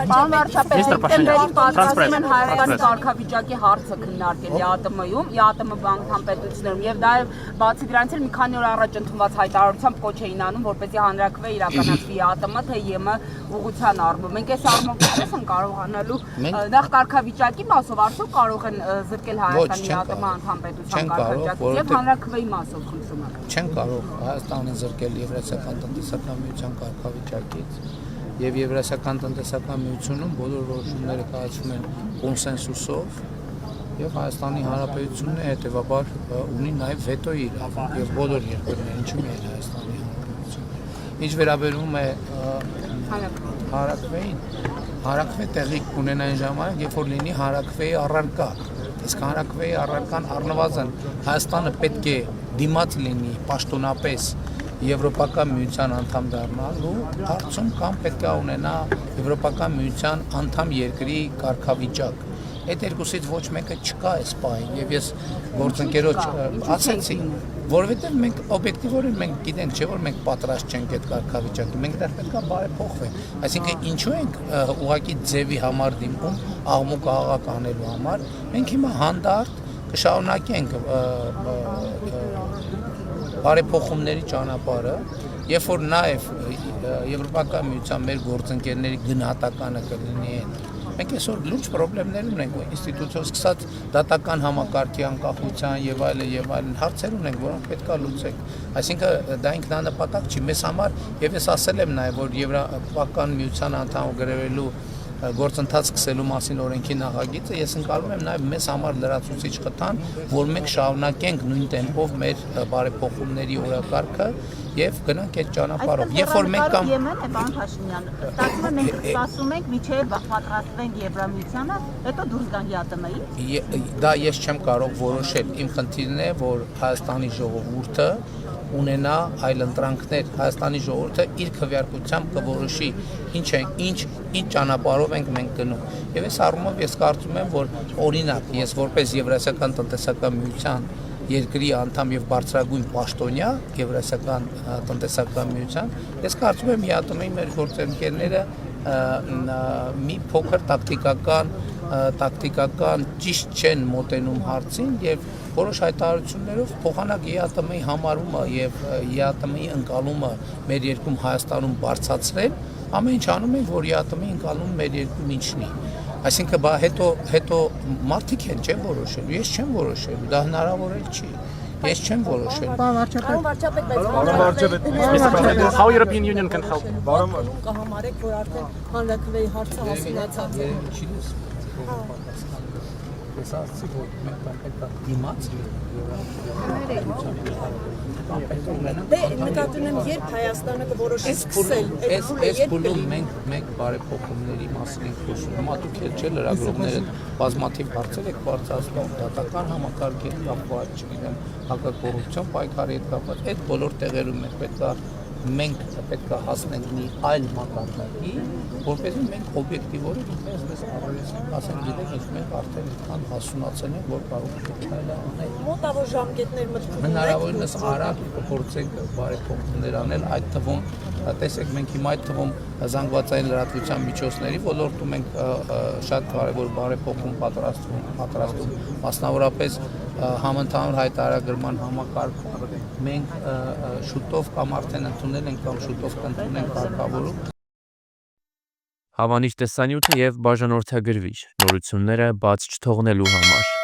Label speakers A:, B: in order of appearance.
A: Պարոն վարչապետ, սեպտեմբերին պատրաստում են Հայաստանի կարգավիճակի հարցը քննարկել ԵԱՏՄ-ում, ԵԱՏՄ անդամ պետություններում, եւ դա բացի դրանից էլ մի քանի օր առաջ ընդունված հայտարարությամբ կոչ էին անում, որպեսզի հանրաքվե իրականացվի ԵԱՏՄ, թե ԵՄ ուղղության առումով։ Մենք այս առումով կես են կարողանալու նախ կարգավիճակի մասով արդյոք կարող են զրկել Հայաստանի ԵԱՏՄ անդամ պետության կարգավիճակից եւ հանրաքվեի մասով խնդրում եմ։
B: Չեն կարող Հայաստանը զրկել Եվրասիական տնտեսական միության կարգավիճակից եւ Եվրասիական տնտեսական միությունում բոլոր որոշումները կայացվում են կոնսենսուսով եւ Հայաստանի Հանրապետությունն հետեւաբար ունի նաեւ վետոյի իրավունք եւ բոլոր երկրները, ինչու՞ միայն Հայաստանի Հանրապետությունը։ Ինչ վերաբերում է հանրաքվեին, հանրաքվե տեղի կունենա այն ժամանակ, երբ որ լինի հանրաքվեի առարկա։ Իսկ հանրաքվեի առարկան առնվազն Հայաստանը պետք է դիմաց լինի պաշտոնապես Եվրոպական միության անդամ դառնալու հարցում կամ պետք է ունենա Եվրոպական միության անդամ երկրի կարգավիճակ։ Այդ երկուսից ոչ մեկը չկա այս պահին եւ ես գործընկերոջ ասեցի, որովհետեւ մենք օբյեկտիվորեն մենք գիտենք, չէ՞ որ մենք պատրաստ չենք այդ կարգավիճակի, մենք դեռ պետք է բարեփոխվենք։ Այսինքն ինչու ենք ուղղակի ձևի համար դիմում աղմուկ աղաղակ անելու համար, մենք հիմա հանդարտ կշարունակենք բարեփոխումների ճանապարհը, երբ որ նաև Եվրոպական միության մեր գործընկերների գնահատականը կլինի այն։ Մենք այսօր լուրջ խնդիրներ ունենք ինստիտուցիոն սկսած դատական համակարգի անկախության եւ այլն հարցեր ունենք, որոնք պետք է լուծենք։ Այսինքն դա ինքնանպատակ չի մեզ համար եւ ես ասել եմ նաեւ որ Եվրոպական միության անդամ գրևելու գործընթաց սկսելու մասին օրենքի նախագիծը ես ընկալում եմ նաև մեզ համար լրացուցիչ խթան, որ մենք շարունակենք նույն տեմպով մեր բարեփոխումների օրակարգը եւ գնանք այդ ճանապարհով։ Երբ որ մենք կամ
A: Եմեն է, պարոն Փաշինյան, ստացվում է մենք սպասում ենք միջև պատրաստվենք Եվրամիությանը, հետո դուրս գանք ԵԱՏՄ-ից։
B: Դա ես չեմ կարող որոշել։ Իմ խնդիրն է, որ Հայաստանի ժողովուրդը ունենա այլ ընտրանքներ, Հայաստանի ժողովուրդը իր քվեարկությամբ կորոշի ինչ ճանապարհով ենք մենք գնում։ Եվ այս առումով ես կարծում եմ, որ օրինակ ես որպես Եվրասիական տնտեսական միության երկրի անդամ եւ բարձրագույն պաշտոնյա Եվրասիական տնտեսական միության, ես կարծում եմ ԵԱՏՄ-ի մեր գործընկերները մի փոքր տակտիկական ճիշտ չեն մոտենում հարցին եւ որոշ հայտարարություններով փոխանակ ԵԱՏՄ-ի համարումը եւ ԵԱՏՄ-ի ընկալումը մեր երկրում Հայաստանում բարձրացրել, ամեն ինչ անում են, որ ԵԱՏՄ-ի ընկալումը մեր երկրում ինչնի։ Այսինքն բա հետո մարդիկ են չեն որոշելու, ես չեմ որոշելու, դա հնարավոր էլ չի։ Ես չեմ որոշել։
A: Պարոն վարչապետ,
C: How European Union can help?
A: կհամարեք, որ արդեն հանրաքվեի հարցը հասունացած է։
B: Ես ասացի, որ մենք պետք է դիմաց
A: Դե նկատի ունեմ, երբ Հայաստանը կորոշի սկսել
B: այս փուլում մենք բարեփոխումների մասին ենք խոսում։ Հիմա դուք էլ չէ լրագրողները բազմաթիվ հարցեր եք բարձրացնում դատական համակարգի հետ կապված, չգիտեմ, հակակոռուպցիոն պայքարի հետ կապված։ Այդ բոլոր տեղերում մենք պետք է հասնենք մի այլ մակարդակի, որպեսզի մենք օբյեկտիվորեն մեզ առողջացնենք, ասենք գիտեք, ինչ մենք արդեն այդքան հասունացել ենք, որ կարող ենք այլ անել։
A: մոտավոր ժամկետներ մտքում ունեք։
B: Հնարավորինս արագ կփորձենք բարեփոխումներ անել, այդ թվում տեսեք մենք հիմա այդ թվում զանգվածային լրատվության միջոցների ոլորտում ենք շատ կարևոր բարեփոխում պատրաստում, մասնավորապես համընդհանուր հայտարարագրման համակարգում մենք շուտով կամ արդեն ընդունել ենք կամ շուտով կընդունենք կարգավորում։
D: Հավանիչ տեսանյութը եւ բաժանորդագրվիչ նորությունները բաց չթողնելու համար